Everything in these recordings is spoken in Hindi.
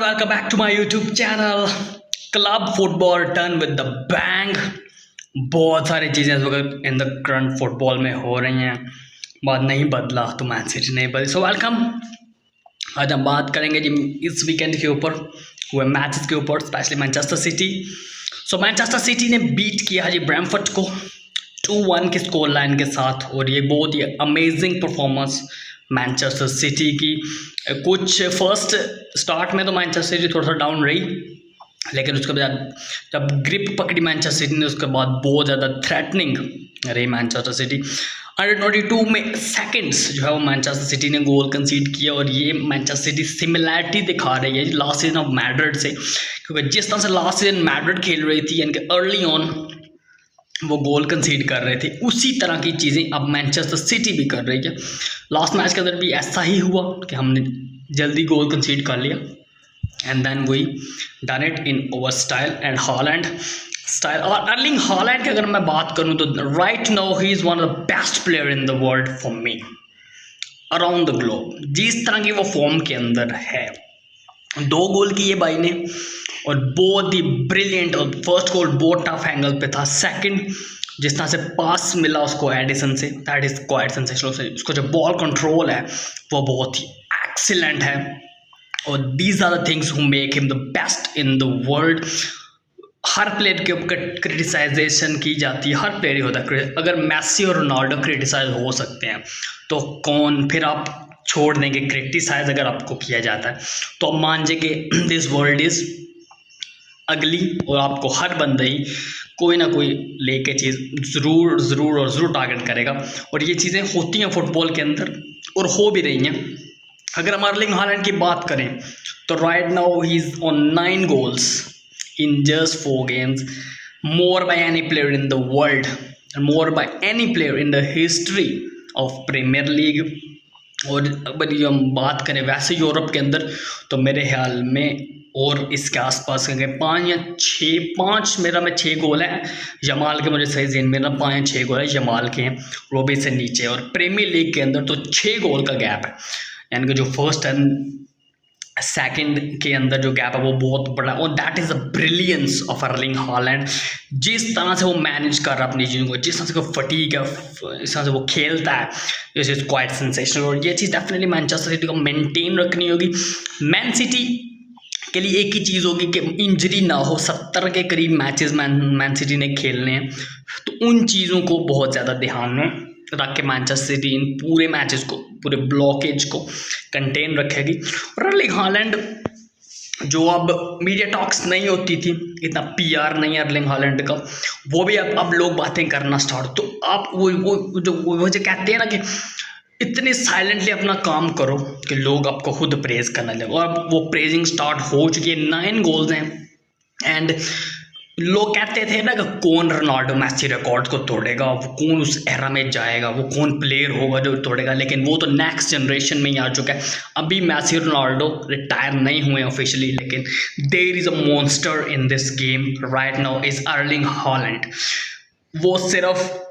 welcome back to my YouTube channel. Club football turn with the bang. बहुत सारी चीज़ें इस वक्त इन द करंट फुटबॉल में हो रही हैं। बात नहीं बदला तो मैन सिटी नहीं बदली। So welcome. आज हम बात करेंगे जी इस वीकेंड के ऊपर हुए मैचेस के ऊपर, स्पेशली मैनचेस्टर सिटी। सो मैनचेस्टर सिटी ने बीट किया जी ब्रैमफर्ड को 2-1 की स्कोर लाइन के साथ, और ये बहुत ही अमेजिंग परफॉर्मेंस मैनचेस्टर सिटी की। कुछ फर्स्ट स्टार्ट में तो मैनचेस्टर सिटी थोड़ा सा डाउन रही, लेकिन उसके बाद जब ग्रिप पकड़ी मैनचेस्टर सिटी ने, उसके बाद बहुत ज़्यादा थ्रेटनिंग रही मैनचेस्टर सिटी। 192 में सेकंड्स जो है वो मैनचेस्टर सिटी ने गोल कंसीड किया, और ये मैनचेस्टर सिटी सिमिलैरिटी दिखा रही है लास्ट सीजन ऑफ मैड्रिड से, क्योंकि जिस तरह से लास्ट सीजन मैड्रिड खेल रही थी, यानी कि अर्ली ऑन वो गोल कंसीड कर रहे थे, उसी तरह की चीज़ें अब मैनचेस्टर सिटी भी कर रही है। लास्ट मैच के अंदर भी ऐसा ही हुआ कि हमने जल्दी गोल कंसीड कर लिया, and then we done it in over style and Haaland style. और अर्लिंग हॉलैंड की अगर मैं बात करूं तो right now he is one of the best player in the world for me around the globe. जिस तरह की वो फॉर्म के अंदर है, 2 गोल किए भाई ने, और बहुत ही ब्रिलियंट। और फर्स्ट गोल बहुत टफ एंगल पे था, सेकंड जिस तरह से पास मिला उसको एडिसन से, दैट इज़ क्वाइट सेंसेशनल। उसको जो बॉल कंट्रोल है वो बहुत ही एक्सीलेंट है, और these are the things who make him the best in the world. हर प्लेयर के ऊपर क्रिटिसाइजेशन की जाती है, हर प्लेयर ही होता है। अगर मैसी और रोनाल्डो क्रिटिसाइज हो सकते हैं तो कौन फिर आप छोड़ देंगे क्रिटिसाइज अगर आपको किया जाता है तो आप मान जाइए दिस वर्ल्ड इज़ अगली, और आपको हर बंदा ही कोई ना कोई लेके चीज़ ज़रूर टारगेट करेगा। और ये चीज़ें होती हैं फुटबॉल के अंदर और हो भी रही हैं। अगर हम अर्लिंग हॉलैंड की बात करें तो right now he is on 9 goals in just 4 games, more by any player in the world, more by any player in the history of Premier League. और अगर ये हम बात करें वैसे यूरोप के अंदर तो मेरे ख्याल में और इसके आसपास के 5 या 6 मेरा में 6 गोल हैं जमाल के, मुझे सही जेन मेरा 5 या 6 गोल है जमाल के हैं, वो भी से नीचे। और प्रीमियर लीग के अंदर तो 6 गोल का गैप है, यानी कि जो फर्स्ट एंड सेकंड के अंदर जो गैप है वो बहुत बड़ा। और that is the brilliance of Erling Haaland. जिस तरह से वो मैनेज कर रहा है अपनी चीज़ों को, जिस तरह से वो फटीक है, इस तरह से वो खेलता है, दिस इज़ क्वाइट सेंसेशनल। और ये चीज़ डेफिनेटली मैनचेस्टर सिटी को मेंटेन रखनी होगी। मैन सिटी के लिए एक ही चीज़ होगी कि इंजरी ना हो। 70 के करीब मैचेस मैन सिटी ने खेलने हैं, तो उन चीज़ों को बहुत ज़्यादा ध्यान में रख के मैनचेस्टर सिटी इन पूरे मैचेस को, पूरे ब्लॉकेज को कंटेन रखेगी। और अर्लिंग हॉलैंड जो अब मीडिया टॉक्स नहीं होती थी, इतना पीआर नहीं है अर्लिंग हॉलैंड का, वो भी अब लोग बातें करना स्टार्ट। तो आप वो जो कहते हैं ना कि इतने साइलेंटली अपना काम करो कि लोग आपको खुद प्रेज करने लगे, और अब वो प्रेजिंग स्टार्ट हो चुकी है। 9 गोल्स हैं, एंड लोग कहते थे ना कि कौन रोनाल्डो मैसी रिकॉर्ड को तोड़ेगा, वो कौन उस एरा में जाएगा, वो कौन प्लेयर होगा जो तोड़ेगा, लेकिन वो तो नेक्स्ट जनरेशन में ही आ चुका है। अभी मैसी रोनाल्डो रिटायर नहीं हुए ऑफिशियली, लेकिन there is a monster in this game right now is Erling Haaland. वो सिर्फ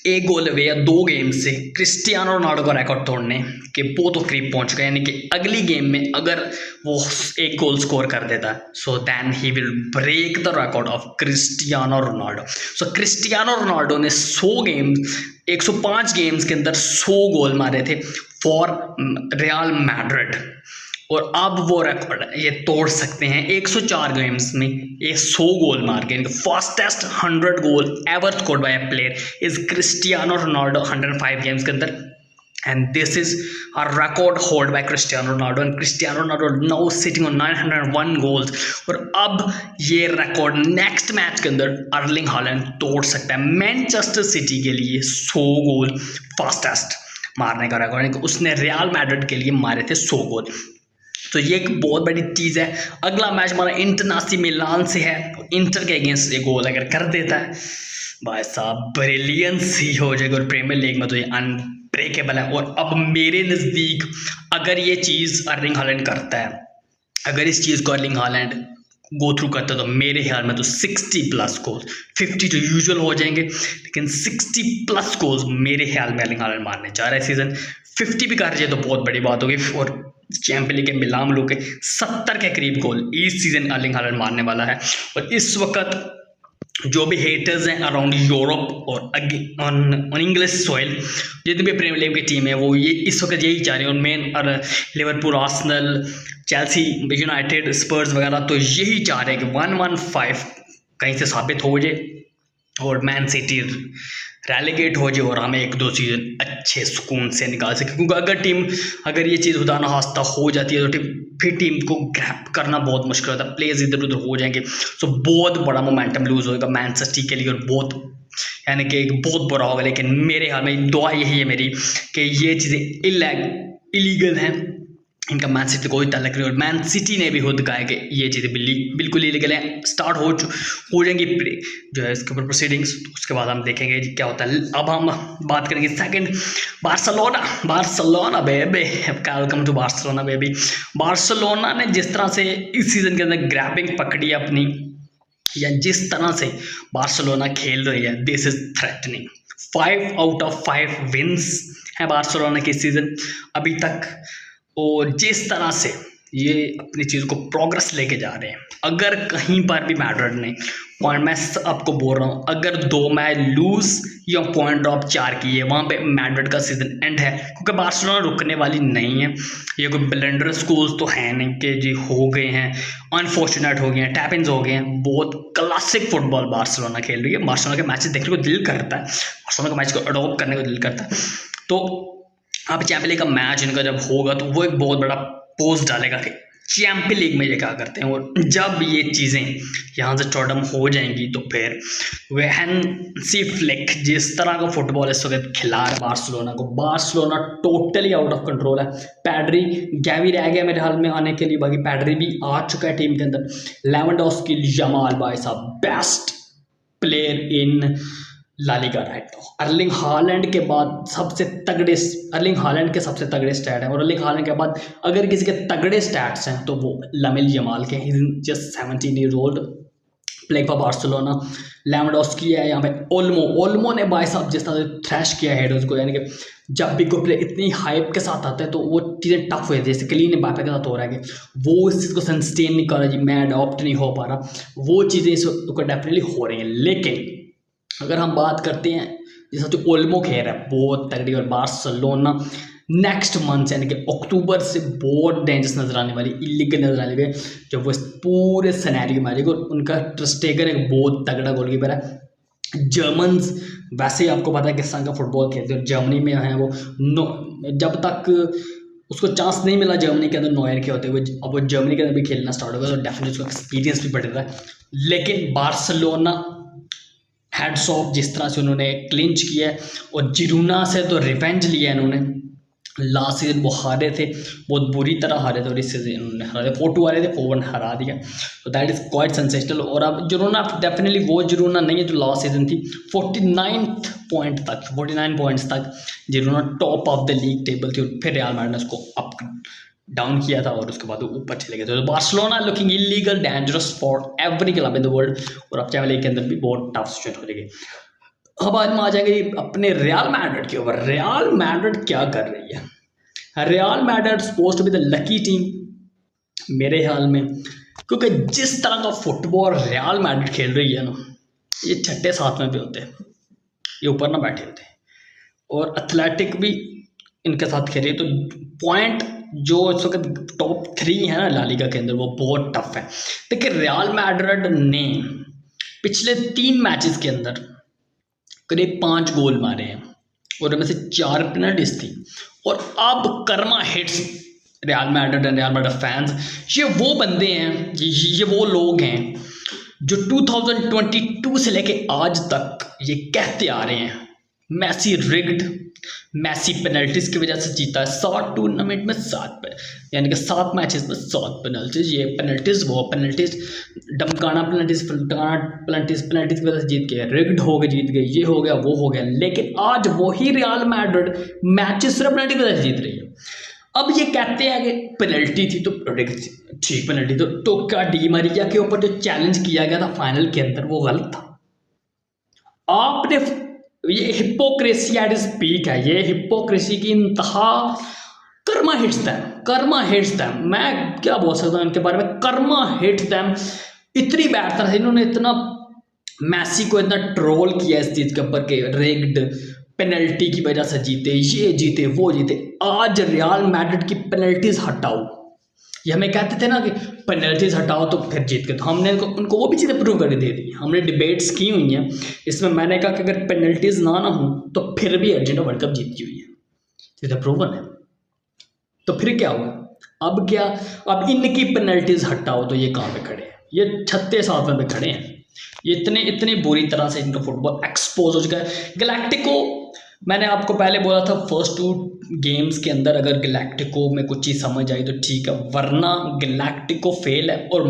1 गोल अवे या 2 गेम से क्रिस्टियानो रोनाल्डो का रिकॉर्ड तोड़ने के बहुत करीब पहुंच गए, यानी कि अगली गेम में अगर वो 1 गोल स्कोर कर देता है so then he will break the record of Cristiano Ronaldo. So Cristiano Ronaldo ने 105 गेम्स के अंदर 100 गोल मारे थे फॉर रियल मैड्रिड, और अब वो रिकॉर्ड ये तोड़ सकते हैं 104 गेम्स में ये 100 गोल मार के। Fastest 100 goal ever scored by a player is Cristiano Ronaldo 105 games के अंदर, and this is a record hold by Cristiano Ronaldo. And Cristiano Ronaldo now sitting on 901 goals, और अब ये रिकॉर्ड नेक्स्ट मैच के अंदर अर्लिंग हॉलैंड तोड़ सकता है। मैनचेस्टर सिटी के लिए 100 गोल फास्टेस्ट मारने का रिकॉर्ड, उसने रियल मैड्रिड के लिए मारे थे 100 गोल। तो ये एक बहुत बड़ी चीज़ है। अगला मैच हमारा इंटर मिलान से है, इंटर के अगेंस्ट ये गोल अगर कर देता है भाई साहब ब्रिलियंस ही हो जाएगा, और प्रीमियर लीग में तो ये अनब्रेकेबल है। और अब मेरे नज़दीक अगर ये चीज़ अर्लिंग हॉलैंड करता है, अगर इस चीज़ को अर्लिंग हॉलैंड गो थ्रू करता है तो मेरे ख्याल में तो 60+ गोल्स, 50 तो यूजुअल हो जाएंगे, लेकिन 60+ गोल्स मेरे ख्याल में अर्लिंग हॉलैंड मारने जा रहा है सीजन। 50 भी कर जाए तो बहुत बड़ी बात होगी, और चैंपियन लीग के मिलान लू के 70 के करीब गोल इस सीजन अर्लिंग हालैंड मारने वाला है। और इस वक्त जो भी हेटर्स हैं अराउंड यूरोप और ऑन इंग्लिश सॉइल, जितनी भी प्रीमियर लीग की टीम है वो ये इस वक्त यही चाह रही है। और main Liverpool, Arsenal, Chelsea, United, Spurs वगैरह तो यही चाह रहे हैं कि 115 कहीं से साबित हो जाए और मैन सिटी रेलीगेट हो जाए और हमें 1-2 सीजन अच्छे सुकून से निकाल सके। क्योंकि अगर ये चीज़ खुदा न खास्ता हो जाती है तो फिर टीम को ग्रैप करना बहुत मुश्किल होता है, प्लेयर्स इधर उधर हो जाएंगे, सो बहुत बड़ा मोमेंटम लूज होगा मैन सिटी के लिए और बहुत यानी कि एक बहुत बुरा होगा। लेकिन मेरे हाल में दुआ यही है मेरी कि ये चीज़ें इलीगल हैं, इनका मैन सिटी कोई ताल्लुक नहीं। और मैन सिटी ने भी खुद कहा है कि ये चीज़ें बिल्कुल इलीगल हैं। स्टार्ट हो जाएंगी जो है इसके ऊपर प्रोसीडिंग्स, उसके बाद हम देखेंगे जी क्या होता है। अब हम बात करेंगे second, Barcelona baby, welcome to Barcelona baby. Barcelona ने जिस तरह से इस सीज़न के अंदर ग्रैबिंग पकड़ी अपनी, या जिस तरह से बार्सिलोना खेल रही है, this is threatening. 5 out of 5 wins है बार्सिलोना की सीज़न अभी तक। और जिस तरह से ये अपनी चीज़ को प्रोग्रेस लेके जा रहे हैं, अगर कहीं पर भी मैड्रिड ने पॉइंट, मैं आपको बोल रहा हूँ, अगर 2 मैच लूज या पॉइंट ड्रॉप 4 किए, वहाँ पे मैड्रिड का सीजन एंड है। क्योंकि बार्सिलोना रुकने वाली नहीं है। ये कोई ब्लेंडर स्कूल्स तो है नहीं कि जी हो गए हैं, अनफॉर्चुनेट हो गए हैं, टैप-इन्स हो गए हैं। बहुत क्लासिक फुटबॉल बार्सिलोना खेल रही है। बार्सिलोना के मैचेस देखने को दिल करता है, बार्सिलोना के मैच को अडॉप्ट करने को दिल करता है। तो अब चैंपियन लीग का मैच इनका जब होगा तो वो एक बहुत बड़ा पोस्ट डालेगा कि चैंपियन लीग में ये क्या करते हैं। और जब ये चीज़ें यहाँ से टॉटम हो जाएंगी तो फिर हैंसी फ्लिक जिस तरह का फुटबॉल इस वक्त खिला है बार्सिलोना को, Barcelona totally out of control है। पैड्री गैवी रह गया मेरे हाल में आने के लिए, बाकी पैड्री भी आ चुका है टीम के अंदर। लेवेंडोव्स्की, जमाल भाई साहब best player in La Liga right now. Erling Haaland के बाद सबसे तगड़े, अर्लिंग हालैंड के सबसे तगड़े स्टैट हैं। और अर्लिंग हालैंड के बाद अगर किसी के तगड़े स्टैट्स हैं तो वो लामिन यमाल के, just 17 year old, play for Barcelona. Lewandowski है यहाँ पे, ओल्मो ने भाई साहब जिस तरह से थ्रैश किया हेडर्स को, यानी कि जब भी कोई प्ले इतनी हाइप के साथ आता है तो वो चीज़ें टफ हो जाती है। जैसे क्लीन एम्बापे के साथ हो रहा है कि वो इस चीज़ को सस्टेन नहीं कर रहा जी, मैं अडॉप्ट नहीं हो पा रहा, वो चीज़ें इस वक्त डेफिनेटली हो रही हैं। लेकिन अगर हम बात करते हैं जैसा जो ओल्मो खेल रहा है बहुत तगड़ी, और बार्सिलोना नेक्स्ट मंथ यानी कि अक्टूबर से बहुत डेंजरस नजर आने वाली, इलीगल नजर आने वाली, जब वो इस पूरे सिनेरियो में आ जाएगी। और उनका ट्रस्टेगर एक बहुत तगड़ा गोलकीपर है। जर्मन्स वैसे ही आपको पता है किस तरह का फुटबॉल खेलते हैं, जर्मनी में है वो जब तक उसको चांस नहीं मिला जर्मनी के अंदर नॉयर के होते हुए, अब वो जर्मनी के अंदर भी खेलना स्टार्ट होगा तो डेफिनेटली उसका एक्सपीरियंस भी बढ़ रहा है। लेकिन बार्सिलोना हेड्स ऑफ जिस तरह से उन्होंने क्लिंच किया है, और जिरूना से तो रिवेंज लिया है इन्होंने। लास्ट सीजन वो हारे थे, बहुत बुरी तरह हारे थे, और इस सीजन उन्होंने हरा दिया, 4-2 हारे थे, 4-1 हरा दिया। तो दैट इज़ क्वाइट सेंसेशनल। और अब जिरूना डेफिनेटली वो जिरूना नहीं है जो लास्ट सीजन थी। 49 पॉइंट्स तक Girona top of the league table थी, और फिर रियल मैड्रिड ने उसको अप डाउन किया था और उसके बाद वो ऊपर चले गए थे। तो Barcelona looking illegal, dangerous for every club in the world, और अब चैंपियंस लीग के अंदर भी बहुत टफ सिचुएशन हो जाएगी। अब आज हम आ जाएंगे अपने रियल मैड्रिड के ऊपर। रियल मैड्रिड क्या कर रही है? Real Madrid supposed to be the lucky team मेरे ख्याल में, क्योंकि जिस तरह का फुटबॉल रियल मैड्रिड खेल रही है ना, ये 6-7 पे होते हैं, ये ऊपर ना बैठे होते। और एथलेटिक भी इनके साथ खेल रही है, तो पॉइंट जो इस वक्त टॉप 3 है ना ला लीगा के अंदर, वो बहुत टफ है। देखिए रियल मैड्रिड ने पिछले 3 मैचेस के अंदर करीब 5 गोल मारे हैं, और उनमें से 4 पेनल्टीज थी। और अब Karma hits real Madrid and real Madrid fans, ये वो बंदे हैं, ये वो लोग हैं जो 2022 से लेके आज तक ये कहते आ रहे हैं मैसी रिग्ड, मैसी पेनल्टीज की वजह से जीता है। 7 टूर्नामेंट में 7 यानी कि 7 मैचेस में 7 पेनल्टीज, ये पेनल्टीज वो पेनल्टीज, डमकाना पेनल्टीज की वजह से जीत गए, रिग्ड हो गए जीत गए, ये हो गया वो हो गया। लेकिन आज वही रियल मैड्रिड मैचेस सिर्फ पेनल्टी की वजह से जीत रही है। अब ये कहते हैं कि पेनल्टी थी तो ठीक पेनल्टी, तो क्या डी मारिया के ऊपर जो चैलेंज किया गया था फाइनल के अंदर वो गलत था? आपने ये हिपोक्रेसी एट इज पीक है, ये हिपोक्रेसी की इंतहा कर्मा हिट्स है। कर्मा हिट्स दैम, मैं क्या बोल सकता हूँ इनके बारे में, कर्मा हिट्स दैम। इतनी बैड तरह से इन्होंने इतना मैसी को इतना ट्रोल किया इस चीज़ के ऊपर के रिग्ड, पेनल्टी की वजह से जीते, ये जीते वो जीते। आज रियल मैड्रिड की पेनल्टीज हटाओ, ये हमें कहते थे ना कि पेनल्टीज हटाओ तो फिर जीत गए, तो हमने उनको वो भी चीज़ें प्रूव करके दे दी। हमने डिबेट्स की हुई हैं, इसमें मैंने कहा कि अगर पेनल्टीज ना हो तो फिर भी अर्जेंटीना वर्ल्ड कप जीती हुई है, चीज़ें प्रूवन है। तो फिर क्या हुआ, अब क्या, अब इनकी पेनल्टीज हटाओ तो ये कहाँ पे खड़े हैं, ये 36 पे खड़े हैं। ये इतने बुरी तरह से इनका फुटबॉल एक्सपोज हो चुका है। गैलेक्टिको, मैंने आपको पहले बोला था फर्स्ट 2 गेम्स के अंदर अगर गैलेक्टिको में कुछ चीज़ समझ आई तो ठीक है, वरना गैलेक्टिको फेल है। और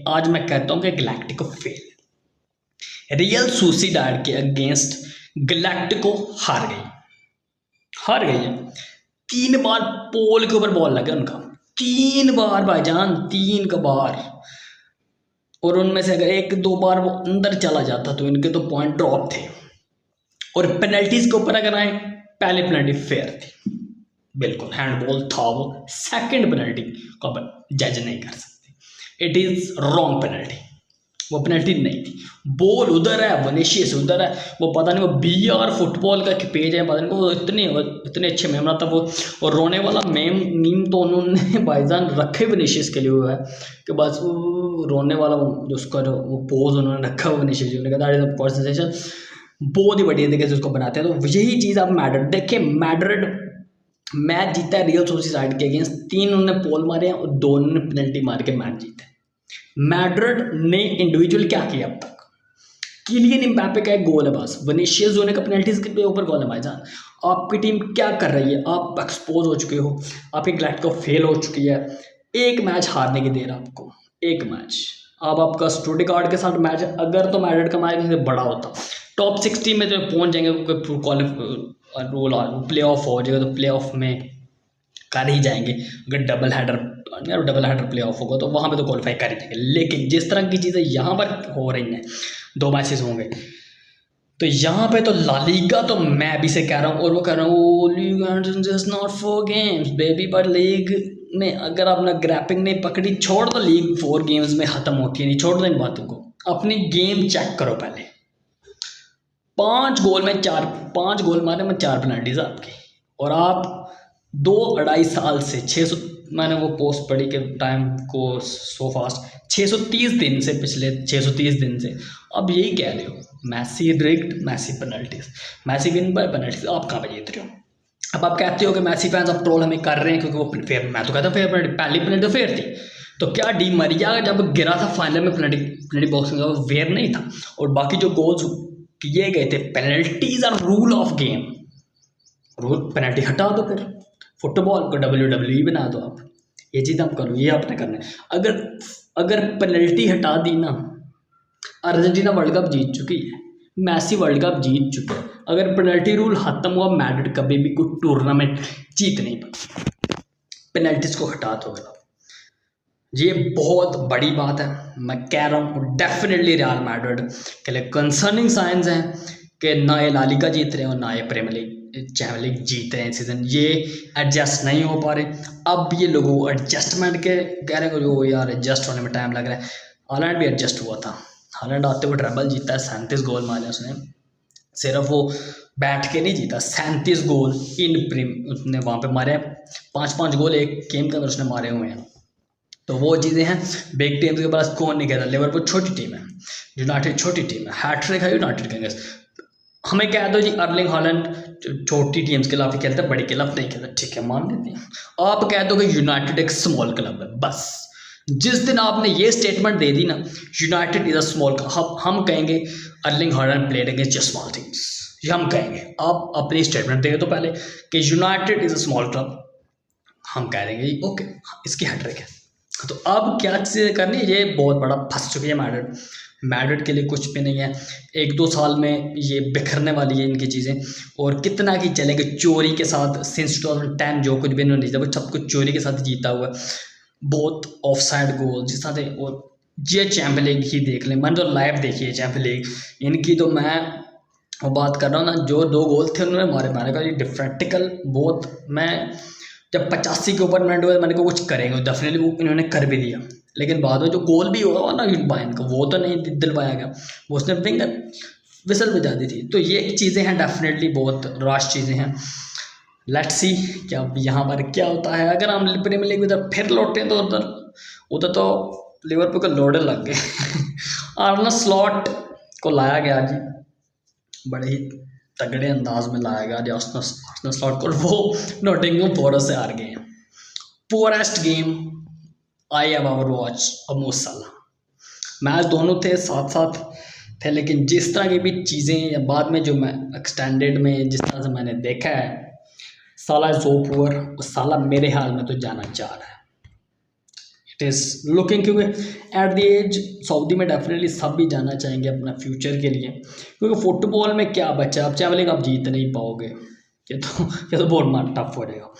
आज मैं कहता हूँ कि गैलेक्टिको फेल है। रियल सोसिएडाड के अगेंस्ट गैलेक्टिको हार गई है। 3 बार पोल के ऊपर बॉल लगा उनका, 3 बार भाईजान, 3 बार। और उनमें से अगर 1-2 बार वो अंदर चला जाता तो इनके तो पॉइंट ड्रॉप थे। और पेनल्टीज के ऊपर अगर आए, पहली पेनल्टी फेयर थी, बिल्कुल हैंडबॉल था वो। सेकंड पेनल्टी को अपन जज नहीं कर सकते, इट इज़ रॉन्ग पेनल्टी, वो पेनल्टी नहीं थी। बॉल उधर है, विनीशियस उधर है, वो पता नहीं वो BR फुटबॉल का पेज है, पता नहीं वो इतने अच्छे मेम रहा था वो। और रोने वाला मीम तो उन्होंने भाईजान रखे विनीशियस के लिए हुआ है कि बस वो रोने वाला जो उसका जो वो पोज उन्होंने रखा हुआ विनीशियस, उन्होंने कहा सेंसेशन बहुत ही बढ़िया तरीके से उसको बनाते हैं। तो यही चीज़ आप मैड्रिड देखिए, मैड्रिड मैच जीता है रियल सोसिएडाड के अगेंस्ट, 3 उन्होंने पोल मारे हैं और 2 ने पेनल्टी मार के मैच जीते। मैड्रिड ने इंडिविजुअल क्या किया अब तक, किलियन एम्बापे का एक गोल है बस, विनीशियस जोने का पेनल्टीज के ऊपर गोल है भाईजान। आपकी टीम क्या कर रही है, आप एक्सपोज हो चुके हो, आपकी गैलेक्टिको फेल हो चुकी है, एक मैच हारने की देर आपको, एक मैच। अब आपका स्टुटगार्ट के साथ मैच है, अगर तो मैड्रिड का मैच से बड़ा होता, टॉप 16 में तो पहुंच जाएंगे, क्योंकि प्ले ऑफ हो जाएगा, तो प्ले ऑफ में कर ही जाएंगे। अगर डबल हेडर प्ले ऑफ होगा तो वहाँ पे तो क्वालिफाई कर ही जाएंगे। लेकिन जिस तरह की चीज़ें यहाँ पर हो रही हैं, 2 मैचेस होंगे, तो यहाँ पे तो ला लीगा, तो मैं भी से कह रहा हूँ और वो कह रहा हूँ, league just not 4 games baby, पर लीग में अगर आपने ग्रैपिंग नहीं पकड़ी, छोड़ दो, लीग 4 गेम्स में ख़त्म होती है नहीं, छोड़ दो इन बातों को, अपनी गेम चेक करो पहले। 5 गोल मारे में 4 पेनल्टीज आपकी, और आप 2-2.5 साल से 600, मैंने वो पोस्ट पढ़ी के टाइम को सो फास्ट 630 दिन से, पिछले 630 दिन से अब यही कह रहे हो, Messi rigged, Messi penalties, Messi win by penalties, आप कहाँ पे जीत रहे हो। अब आप कहते हो कि मैसी फैंस अब ट्रोल हमें कर रहे हैं क्योंकि वो फेयर, मैं तो कहता हूँ फेयर, पहली पेनल्टी तो फेयर थी। तो क्या डी मरिया जब गिरा था फाइनल में पेनल्टी बॉक्स में, वो फेयर नहीं था। और बाकी जो गोल्स किए गए थे, penalties are rule of game, rule, penalty हटा दो, फिर फुटबॉल को WWE बना दो आप, ये चीज़ आप करो, ये आपने करना है। अगर पेनल्टी हटा दी ना, अर्जेंटीना वर्ल्ड कप जीत चुकी है, मैसी वर्ल्ड कप जीत चुके हैं। अगर पेनल्टी रूल खत्म हुआ, मैड्रिड कभी भी कोई टूर्नामेंट जीत नहीं पाती, पेनल्टीज को हटा दो। ये बहुत बड़ी बात है, मैं कह रहा हूँ। डेफिनेटली रियल मैड्रिड के लिए कंसर्निंग साइंस हैं कि ना ये ला लीगा जीत रहे हैं और ना ये प्रीमियर लीग चैम्पियंस लीग जीत रहे हैं सीजन, ये एडजस्ट नहीं हो पा रहे। अब ये लोगों एडजस्टमेंट के कह रहे हैं, जो यार एडजस्ट होने में टाइम लग रहा है। हालैंड भी एडजस्ट हुआ था, हालैंड आते हुए ट्रबल जीता है, 37 गोल मारे उसने, सिर्फ वो बैठ के नहीं जीता, 37 गोल उसने वहाँ पे मारे, 5-5 गोल एक गेम के अंदर उसने मारे हुए हैं। तो वो चीज़ें हैं, बिग टीम्स के पास कौन नहीं कहता। लिवरपूल छोटी टीम है, यूनाइटेड छोटी टीम है, हैट्रिक है यूनाइटेड के अगेंस्ट। हमें कह दो जी अर्लिंग हॉलैंड छोटी टीम्स के खिलाफ ही खेलता है, बड़ी के खिलाफ नहीं खेलता, ठीक है मान लेते हैं। आप कह दो कि यूनाइटेड एक स्मॉल क्लब है, बस जिस दिन आपने ये स्टेटमेंट दे दी ना, United is a small club, हम कहेंगे Erling Haaland played against just small teams, ये हम कहेंगे। आप अपनी स्टेटमेंट दे दो पहले कि United is a small club, हम कह देंगे ओके इसकी हैट्रिक है। तो अब क्या चीज़ें करनी, ये बहुत बड़ा फंस चुकी है मैड्रिड के लिए कुछ भी नहीं है। 1-2 साल में ये बिखरने वाली है इनकी चीज़ें, और कितना की चलेंगे चोरी के साथ। सिंस 2010 जो कुछ भी इन्होंने जीता, सब कुछ चोरी के साथ जीता हुआ, बहुत ऑफ साइड गोल जिस तरह से। और ये चैम्पियन लीग ही देख लें, मैंने तो लाइव देखी है चैम्पियन लीग इनकी, तो मैं वो बात कर रहा हूँ ना, जो 2 गोल थे उन्होंने मारे का डिफरेंटिकल बहुत। मैं जब 85 के ऊपर मिनट हुए मैंने कहा कुछ करेंगे डेफिनेटली, वो इन्होंने कर भी दिया। लेकिन बाद में जो गोल भी हुआ ना यूटबाइन का, वो तो नहीं दिलवाया गया, वो उसने विंगर विसल बजा दी थी। तो ये चीज़ें हैं डेफिनेटली, बहुत राश चीज़ें हैं। लेट्स सी क्या यहाँ पर क्या होता है। अगर हम प्रीमियर लीग में जब फिर लौटे हैं तो उधर उधर तो लिवरपूल को लोडे लग गए आर्ने स्लॉट को लाया गया जी, बड़े ही तगड़े अंदाज में लाया गया जी आर्ने स्लॉट को, वो नॉटिंघम फॉरेस्ट से हार गए हैं। Forest game I have ever watch of मो साला। मैच दोनों थे साथ साथ थे, लेकिन जिस तरह की भी चीज़ें या बाद में जो मैं एक्सटेंडेड में जिस तरह से मैंने देखा है, साला इज सो पुअर, और साला मेरे हाल में तो जाना चाह रहा है। इट इज़ लुकिंग, क्योंकि एट द एज सऊदी में डेफिनेटली सब भी जाना चाहेंगे अपना फ्यूचर के लिए, क्योंकि फुटबॉल में क्या बचा, अब चैम्पियंस लीग आप जीत नहीं पाओगे, ये तो बहुत टफ हो जाएगा।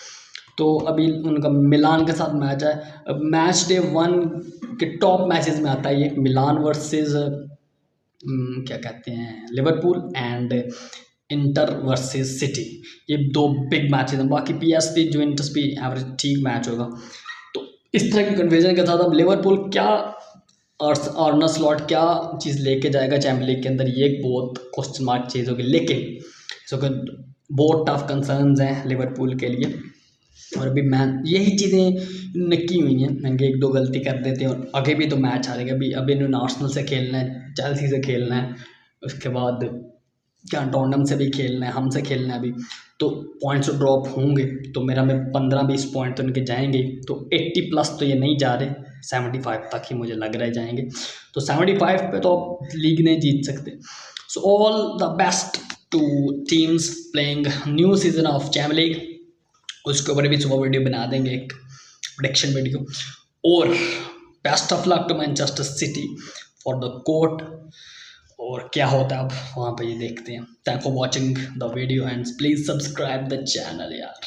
तो अभी उनका मिलान के साथ मैच है, अब मैच डे 1 के टॉप मैचेस में आता है ये, मिलान वर्सेस क्या कहते हैं Liverpool and inter versus city, ये 2 बिग मैचेस हैं। बाकी पीएसवी जुवेंटस भी एवरेज ठीक मैच होगा। तो इस तरह की कन्फ्यूजन के साथ अब लिवरपूल क्या और आर्ने स्लॉट क्या चीज़ लेके जाएगा चैम्पियंस लीग के अंदर, ये एक बहुत क्वेश्चन मार्क चीज़ होगी। लेकिन बहुत टफ कंसर्न्स हैं लिवरपूल के लिए, और अभी यही चीज़ें नक्की हुई हैं, मैंने 1-2 गलती कर देते हैं और आगे भी तो मैच हारेंगे। अभी इन्होंने आर्सेनल से खेलना है, चेल्सी से खेलना है, उसके बाद क्या टॉटनहम से भी खेलना है, हमसे खेलना है अभी, तो पॉइंट्स तो ड्रॉप होंगे। तो मेरा में 15-20 पॉइंट तो इनके जाएंगे, तो 80 प्लस तो ये नहीं जा रहे, 75 तक ही मुझे लग रहा है जाएंगे। तो 75 पे तो लीग नहीं जीत सकते। So all the best to teams playing new season of Champions League, उसके ऊपर भी सुबह वीडियो बना देंगे, एक प्रेडिक्शन वीडियो। और best of luck to Manchester City for the court, और क्या होता है अब वहाँ पे ये देखते हैं। Thank for watching the video and please subscribe the channel यार।